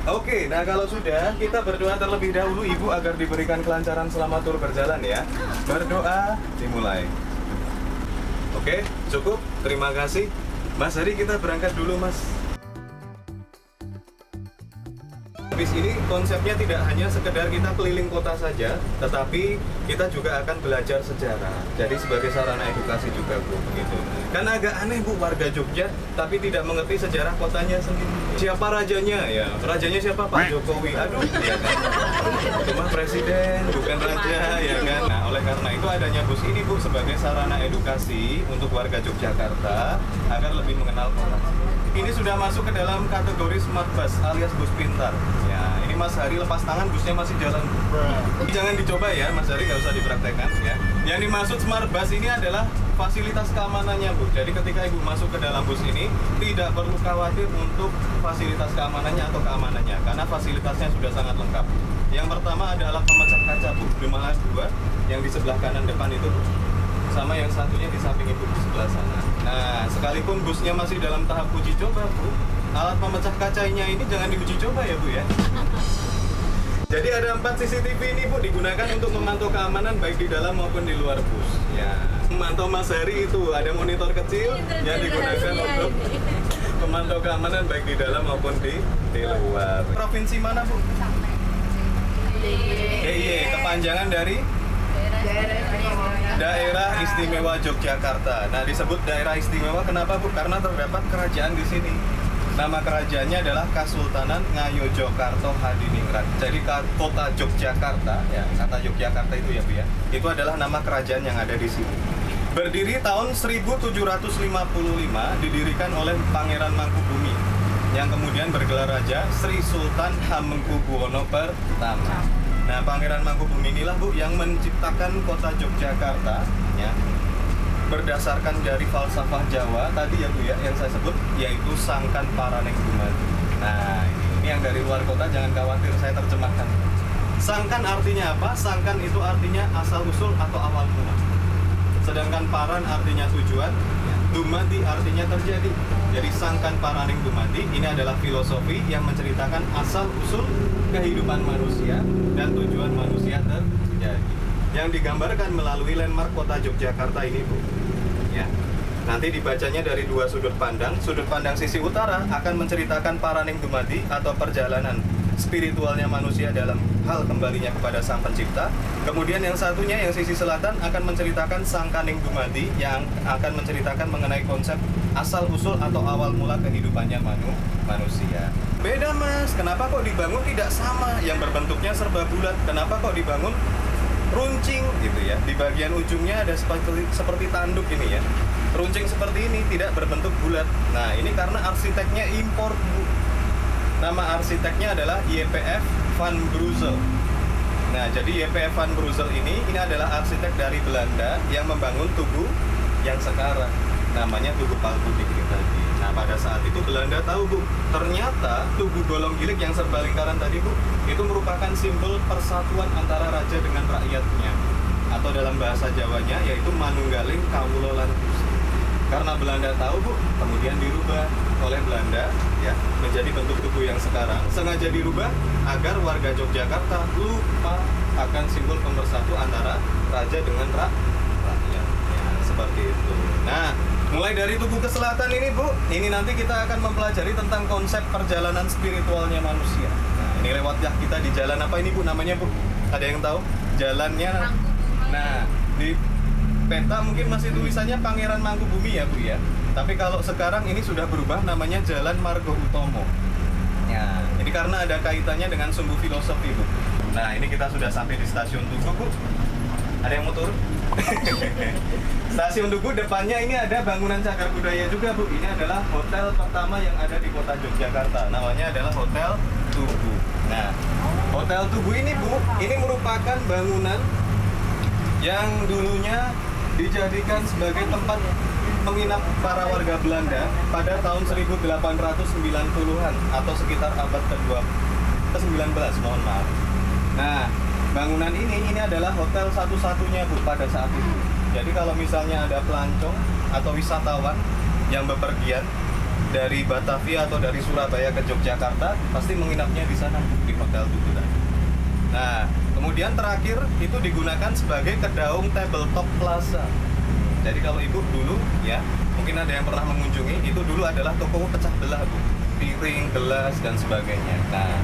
Oke, nah kalau sudah, kita berdoa terlebih dahulu Ibu agar diberikan kelancaran selama tur berjalan ya. Berdoa, dimulai. Oke, cukup. Terima kasih. Mas Hari, kita berangkat dulu Mas. Habis ini konsepnya tidak hanya sekedar kita keliling kota saja, tetapi kita juga akan belajar sejarah. Jadi sebagai sarana edukasi juga Bu, begitu. Karena agak aneh Bu, warga Jogja tapi tidak mengerti sejarah kotanya sendiri. Siapa rajanya? Ya, rajanya siapa? Pak Jokowi. Aduh, ya kan. Cuma presiden, bukan raja, ya kan. Nah, oleh karena itu adanya bus ini Bu sebagai sarana edukasi untuk warga Yogyakarta agar lebih mengenal kota. Ini sudah masuk ke dalam kategori smart bus alias bus pintar. Ya, ini Mas Hari lepas tangan, busnya masih jalan. Jangan dicoba ya, Mas Hari, nggak usah dipraktekkan ya. Yang dimaksud smart bus ini adalah fasilitas keamanannya Bu. Jadi ketika Ibu masuk ke dalam bus ini, tidak perlu khawatir untuk fasilitas keamanannya atau keamanannya, karena fasilitasnya sudah sangat lengkap. Yang pertama ada alat pemecah kaca Bu, jumlah 2 yang di sebelah kanan depan itu Bu. Sama yang satunya di samping Ibu di sebelah sana. Nah, sekalipun busnya masih dalam tahap uji coba Bu, alat pemecah kacanya ini jangan diuji coba ya Bu ya. Jadi ada 4 CCTV ini Bu digunakan untuk memantau keamanan baik di dalam maupun di luar bus. Ya, memantau Mas Hari itu ada monitor kecil yang digunakan untuk memantau keamanan baik di dalam maupun di luar. Provinsi mana Bu? DIY, kepanjangan dari Daerah Istimewa Yogyakarta. Nah, disebut daerah istimewa kenapa Bu? Karena terdapat kerajaan di sini. Nama kerajaannya adalah Kasultanan Ngayogyakarta Hadiningrat. Jadi kota Yogyakarta, ya kata Yogyakarta itu ya Bu ya. Itu adalah nama kerajaan yang ada di sini. Berdiri tahun 1755, didirikan oleh Pangeran Mangkubumi yang kemudian bergelar raja Sri Sultan Hamengkubuwono pertama. Nah, Pangeran Mangkubumi inilah Bu yang menciptakan kota Yogyakarta ya, berdasarkan dari falsafah Jawa tadi ya Bu ya, yang saya sebut yaitu Sangkan Paraneng Dumadi. Nah, ini yang dari luar kota jangan khawatir, saya terjemahkan. Sangkan artinya apa? Sangkan itu artinya asal usul atau awal mula. Sedangkan Paran artinya tujuan, Dumadi artinya terjadi. Jadi Sangkan Paraneng Dumadi ini adalah filosofi yang menceritakan asal usul kehidupan manusia dan tujuan manusia terjadi. Yang digambarkan melalui landmark kota Yogyakarta ini Bu. Ya. Nanti dibacanya dari 2 sudut pandang. Sudut pandang sisi utara akan menceritakan Paraneng Dumadi atau perjalanan spiritualnya manusia dalam hal kembalinya kepada Sang Pencipta. Kemudian yang satunya, yang sisi selatan akan menceritakan Sangkaning Dumadi yang akan menceritakan mengenai konsep asal-usul atau awal mula kehidupannya manusia. Beda Mas, kenapa kok dibangun tidak sama? Yang berbentuknya serba bulat, kenapa kok dibangun runcing gitu ya? Di bagian ujungnya ada seperti tanduk ini ya. Runcing seperti ini tidak berbentuk bulat. Nah, ini karena arsiteknya impor Bu. Nama arsiteknya adalah YPF van Brussel. Nah, jadi YPF van Brussel ini adalah arsitek dari Belanda yang membangun tugu yang sekarang namanya Tugu Palpudik ini tadi. Nah, pada saat itu Belanda tahu Bu, ternyata Tugu Golong Gilik yang serba lingkaran tadi Bu, itu merupakan simbol persatuan antara raja dengan rakyatnya. Atau dalam bahasa Jawanya yaitu Manunggaling Kawula lan Gusti. Karena Belanda tahu Bu, kemudian dirubah oleh Belanda ya menjadi bentuk tugu yang sekarang. Sengaja dirubah agar warga Yogyakarta lupa akan simbol pemersatu antara raja dengan rakyat. Ya, seperti itu. Nah, mulai dari tugu ke selatan ini Bu, ini nanti kita akan mempelajari tentang konsep perjalanan spiritualnya manusia. Nah, ini lewat ya kita di jalan apa ini Bu namanya Bu? Ada yang tahu? Jalannya. Nah, di peta mungkin masih tulisannya Pangeran Mangkubumi ya Bu ya. Tapi kalau sekarang ini sudah berubah namanya Jalan Margo Utomo. Ya, ini karena ada kaitannya dengan sumbu filosofi Bu. Nah, ini kita sudah sampai di stasiun Tugu Bu. Ada yang mau turun? Stasiun Tugu depannya ini ada bangunan cagar budaya juga Bu. Ini adalah hotel pertama yang ada di kota Yogyakarta. Namanya adalah Hotel Tugu. Nah, Hotel Tugu ini Bu, ini merupakan bangunan yang dulunya dijadikan sebagai tempat menginap para warga Belanda pada tahun 1890-an atau sekitar abad ke-19, mohon maaf. Nah, bangunan ini adalah hotel satu-satunya Bu pada saat itu. Jadi kalau misalnya ada pelancong atau wisatawan yang bepergian dari Batavia atau dari Surabaya ke Yogyakarta pasti menginapnya di sana di Hotel Tugu tadi. Nah, kemudian terakhir itu digunakan sebagai Kedaung Tabletop Plaza. Jadi kalau ibu dulu ya, mungkin ada yang pernah mengunjungi, itu dulu adalah toko pecah belah bu, piring, gelas dan sebagainya. Nah,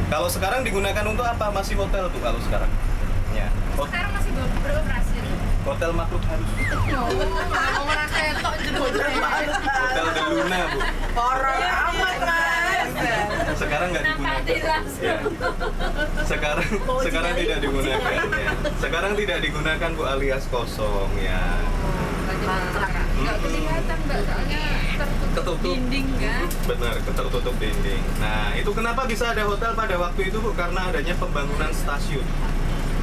kalau sekarang digunakan untuk apa? Masih hotel bu kalau sekarang? Ya. Sekarang masih beroperasi. Hotel makhluk halus. Orang ketok Hotel De Luna bu. Horor amat mas. Sekarang nggak digunakan. Ya. Sekarang tidak digunakan. Ya. Sekarang tidak digunakan bu, alias kosong ya. Nggak kelihatan mbak, soalnya tertutup dinding kan. Benar, tertutup dinding. Nah, itu kenapa bisa ada hotel pada waktu itu bu? Karena adanya pembangunan stasiun.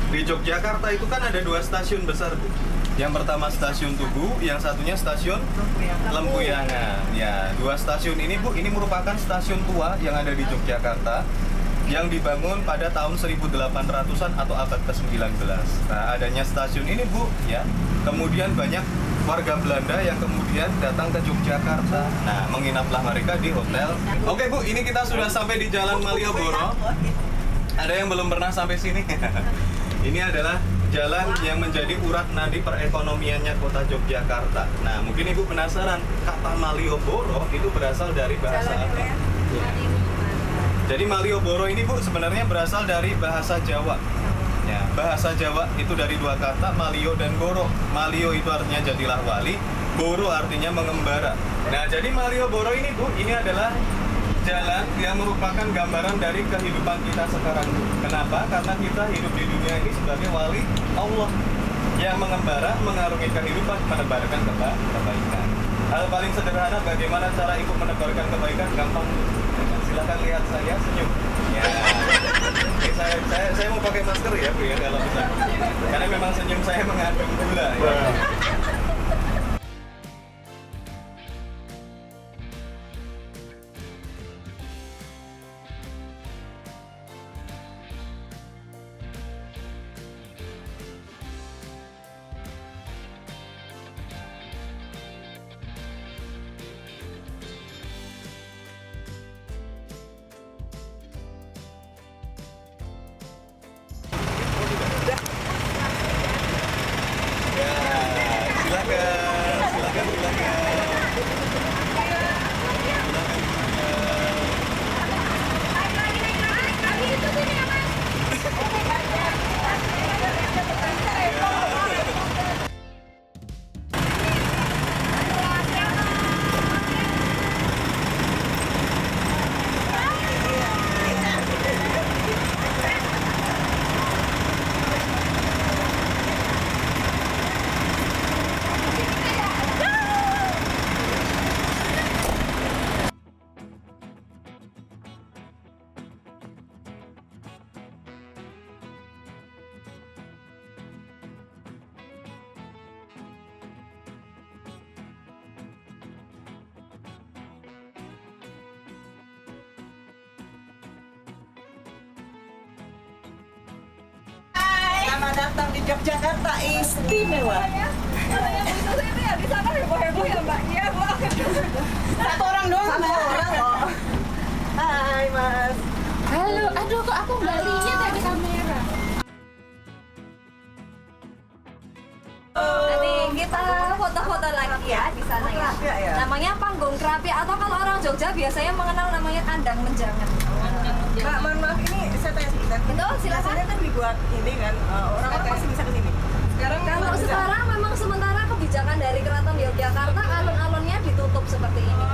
Di Yogyakarta itu kan ada 2 stasiun besar bu. Yang pertama stasiun Tugu, yang satunya stasiun Lempuyangan. Ya, 2 stasiun ini bu, ini merupakan stasiun tua yang ada di Yogyakarta yang dibangun pada tahun 1800-an atau abad ke-19. Nah, adanya stasiun ini bu, ya, kemudian banyak warga Belanda yang kemudian datang ke Yogyakarta. Nah, menginaplah mereka di hotel. Oke bu, ini kita sudah sampai di Jalan Malioboro. Ada yang belum pernah sampai sini? Ini adalah jalan yang menjadi urat nadi perekonomiannya kota Yogyakarta. Nah, mungkin ibu penasaran, kata Malioboro itu berasal dari bahasa apa? Jadi Malioboro ini bu sebenarnya berasal dari bahasa Jawa. Ya, bahasa Jawa itu dari 2 kata, Malio dan Boro. Malio itu artinya jadilah wali, Boro artinya mengembara. Nah, jadi Malioboro ini bu, ini adalah jalan yang merupakan gambaran dari kehidupan kita sekarang. Kenapa? Karena kita hidup di dunia ini sebagai wali Allah yang mengembara, mengarungi kehidupan, menebarkan kebaikan. Hal paling sederhana bagaimana cara ibu menebarkan kebaikan? Gampang. Silahkan lihat saya senyum. Ya. Oke, saya mau pakai masker ya bu ya kalau bisa. Karena memang senyum saya mengandung gula. Ya. Selamat datang di Yogyakarta, istimewa. Yang itu ini ya di sana heboh-heboh ya mbak. Iya bu. Satu orang doang. Satu orang kok. Hai mas. Halo, aduh kok aku nggak lihat ya di kamera. Nanti kita foto-foto lagi ya di sana ya. Kerapia ya? Namanya panggung kerapia atau kalau orang Jogja biasanya mengenal namanya kandang menjangan. Mbak, mohon maaf ini saya tanya sebentar. Betul, silakan. Biasanya kan dibuat ini kan, orang-orang masih bisa kesini. Sekarang Kalau nggak bisa. sekarang memang sementara kebijakan dari Keraton Yogyakarta alun-alunnya ditutup seperti ini.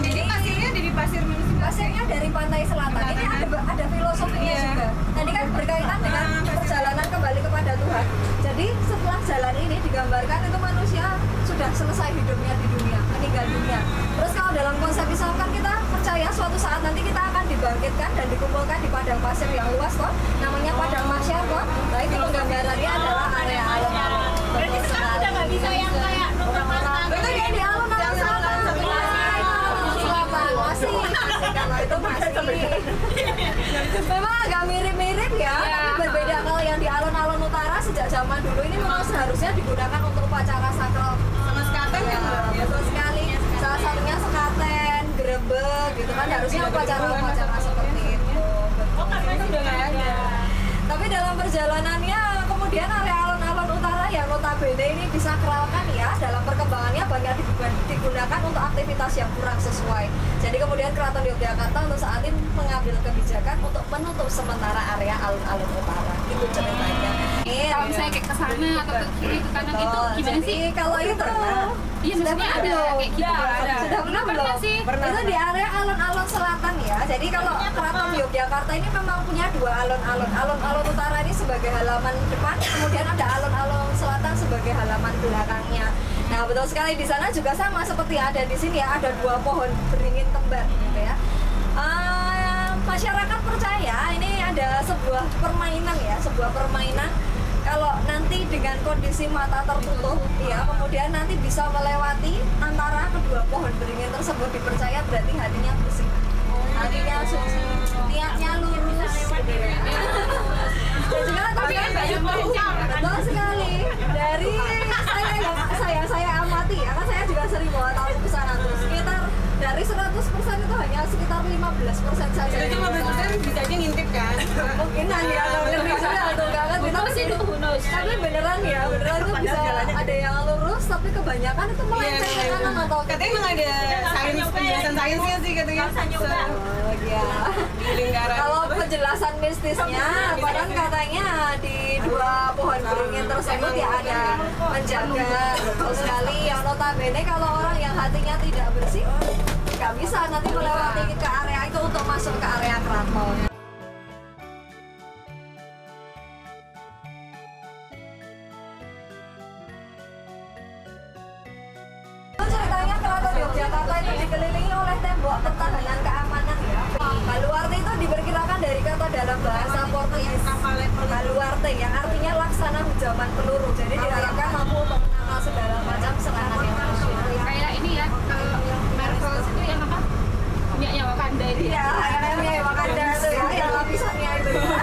Jadi pasirnya di pasir mana sih? Pasirnya dari pantai selatan. Ini ada filosofinya juga. Tadi kan berkaitan dengan perjalanan kembali kepada Tuhan. Jadi setelah jalan ini digambarkan itu manusia sudah selesai hidupnya di dunia, meninggal dunia. Terus kalau dalam konsep Islam kan kita percaya suatu saat nanti kita akan dibangkitkan dan dikumpulkan di padang pasir yang luas toh, namanya padang mahsyar toh. Nah itu penggambarannya adalah area alun-alun. Berarti sekarang udah nggak bisa yang kayak orang-orang itu dia di alun-alun selatan. Masih kalau itu masih memang agak mirip-mirip ya, tapi berbeda. Kalau yang di alun-alun utara sejak zaman dulu ini memang seharusnya digunakan untuk upacara sakral Sama sekaten kan? ya, betul sekali. Salah satunya sekaten, digerebek gitu kan, harusnya upacara-upacara seperti itu. Oh, karena itu udah nggak ada. Tapi dalam perjalanannya kemudian area alun-alun utara yang notabene ini disakralkan ya, dalam perkembangannya banyak digunakan untuk aktivitas yang kurang sesuai. Jadi kemudian Keraton Yogyakarta untuk saat ini mengambil kebijakan untuk menutup sementara area alun-alun utara. Itu ceritanya. Kalau misalnya kayak ke sana atau ke kiri ke kanan itu gimana sih? Jadi kalau itu Iya, sudah maksudnya pernah ada belum? kayak gitu. Sudah pernah belum? sih. Itu di area alun-alun selatan ya. Jadi kalau Keraton Yogyakarta ini memang punya dua alun-alun. Alun-alun utara ini sebagai halaman depan, kemudian ada alun-alun selatan sebagai halaman belakangnya. Nah, betul sekali di sana juga sama seperti ada di sini ya, ada dua pohon beringin kembar gitu ya. Masyarakat percaya ini ada sebuah permainan ya, sebuah permainan. Kalau nanti dengan kondisi mata tertutup, ya kemudian nanti bisa melewati antara kedua pohon beringin tersebut, dipercaya berarti hatinya bersih, hatinya suci, niatnya lurus. Gitu ya. Dan juga tapi kan banyak betul sekali dari saya amati ya, kan saya juga sering bawa tamu ke sana tuh, sekitar dari 100% itu hanya sekitar 15% saja. Jadi 15% bisa aja ngintip kan? Kemungkinan ya, kalau lebih sudah tuh banget. Tapi beneran ya, beneran tuh bisa ada yang lurus, tapi kebanyakan itu melenceng ke kanan atau ke Katanya emang ada penjelasan sainsnya sih katanya. Oh, iya. Di lingkaran. Kalau penjelasan mistisnya, padahal katanya di dua pohon beringin tersebut ya ada menjaga, betul sekali. Yang notabene kalau orang yang hatinya tidak bersih, nggak bisa nanti melewati ke area itu untuk masuk ke area keraton. Ceritanya Keraton Yogyakarta itu dikelilingi oleh tembok pertahanan keamanan ya. Baluarte itu diperkirakan dari kata dalam bahasa Portugis baluarte yang artinya laksana hujaman peluru. Jadi diharapkan mampu untuk menangkal segala macam serangan yang masuk. Kayak ini ya, Marvel itu yang apa? Punyanya Wakanda itu ya. Iya, ayamnya ya Wakanda itu ya, yang lapisannya itu ya.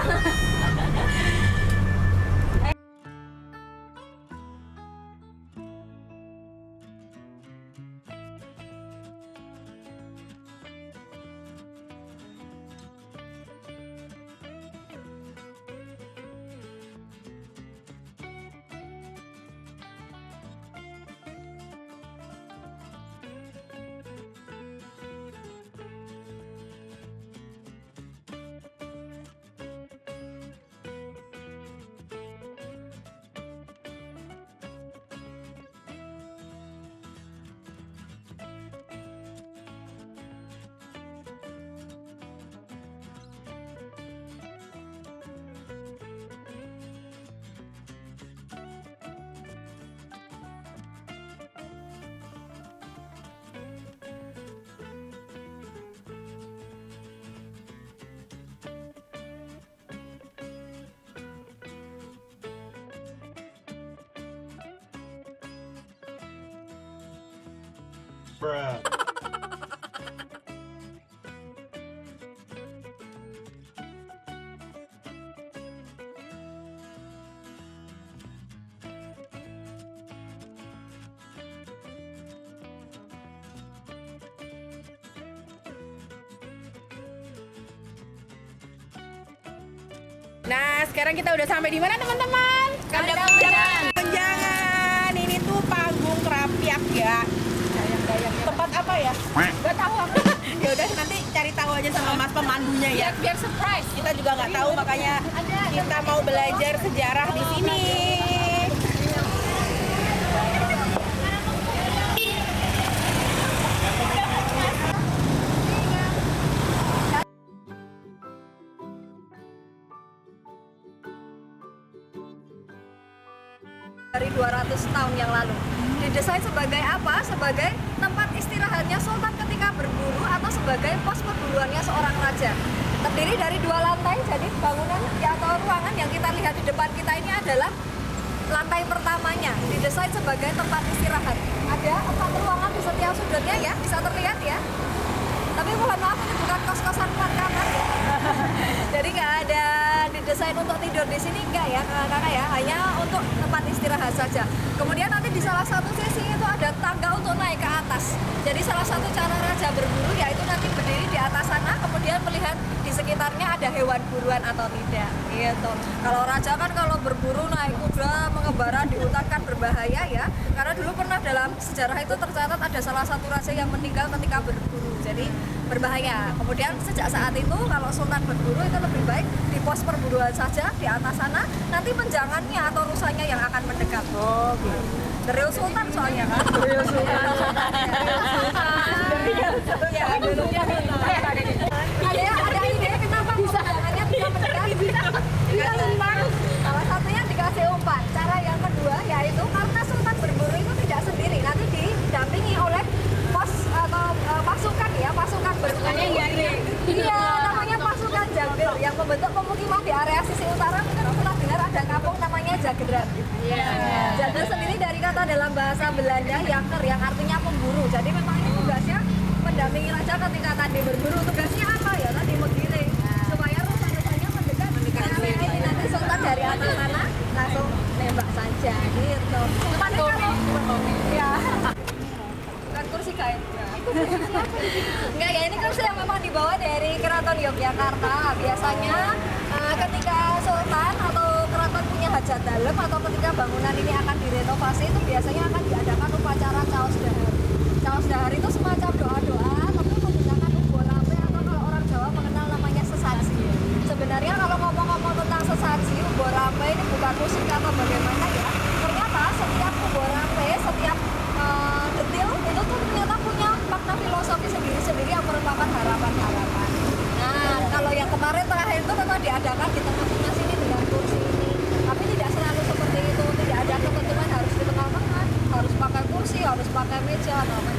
Bruh. Nah, sekarang kita udah sampai di mana teman-teman? Kandang Tunjangan. Ini tuh panggung kerapiak ya. Tempat apa ya? Gak tahu aku. Ya udah nanti cari tahu aja sama Mas pemandunya ya. Biar surprise. Kita juga nggak tahu makanya kita mau belajar sejarah di sini. Dari 200 tahun yang lalu. Didesain sebagai apa? Sebagai tempat istirahatnya sultan ketika berburu atau sebagai pos perburuannya seorang raja. Terdiri dari 2 lantai, jadi bangunan atau ruangan yang kita lihat di depan kita ini adalah lantai pertamanya. Didesain sebagai tempat istirahat. Ada 4 ruangan di setiap sudutnya ya, bisa terlihat ya. Tapi mohon maaf, ini bukan kos-kosan 4 kamar ya. Jadi nggak ada didesain didesain untuk tidur di sini enggak ya kakak ya, hanya untuk tempat istirahat saja. Kemudian nanti di salah satu sesi itu ada tangga untuk naik ke atas. Jadi salah satu cara raja berburu yaitu nanti berdiri di atas sana, kemudian melihat di sekitarnya ada hewan buruan atau tidak. Gitu. Kalau raja kan kalau berburu naik kuda mengembara di hutan kan berbahaya ya. Karena dulu pernah dalam sejarah itu tercatat ada salah satu raja yang meninggal ketika berburu. Jadi berbahaya. Kemudian sejak saat itu kalau sultan berburu itu lebih baik di pos perburuan saja di atas sana, nanti menjangannya atau rusanya yang akan mendekat. Oh, gitu. Real sultan soalnya kan. Real sultan. Ya, dulunya ada ide kenapa pemandangannya bisa mendekat? Salah satunya dikasih umpan. Cara yang kedua yaitu karena sultan berburu itu tidak sendiri, nanti didampingi oleh pos atau pasukan ya, pasukan berburu. Iya, namanya pasukan Jager yang membentuk pemukiman di area sisi utara. Mungkin pernah dengar ada kampung namanya Jagedrat. Jager sendiri dari kata dalam bahasa Belanda yaker yang artinya pemburu. Jadi memang ini tugasnya mendampingi raja ketika tadi berburu. Tugasnya apa ya? Tadi menggiring supaya rusa-rusanya mendekat. Nanti sultan dari atas sana langsung nembak saja gitu. Tapi kalau ya bukan kursi kain. Enggak ya, ini kursi yang memang dibawa dari Keraton Yogyakarta. Biasanya ketika sultan atau keraton punya hajat dalam atau ketika bangunan ini akan direnovasi itu biasanya akan diadakan upacara caos dahar. Caos dahar itu semacam doa-doa tapi menggunakan ubo rampe atau kalau orang Jawa mengenal namanya sesaji. Sebenarnya kalau ngomong-ngomong tentang sesaji, ubo rampe ini bukan musik atau bagaimana ya. Ternyata setiap ubo rampe, setiap detil itu tuh ternyata punya makna filosofi sendiri-sendiri yang merupakan harapan-harapan. Nah, kalau yang kemarin terakhir itu memang diadakan di tengah-tengah sini dengan kursi ini. Tapi tidak selalu seperti itu, tidak ada ketentuan harus di tengah-tengah, harus pakai kursi, harus pakai meja atau apa.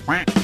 Quack.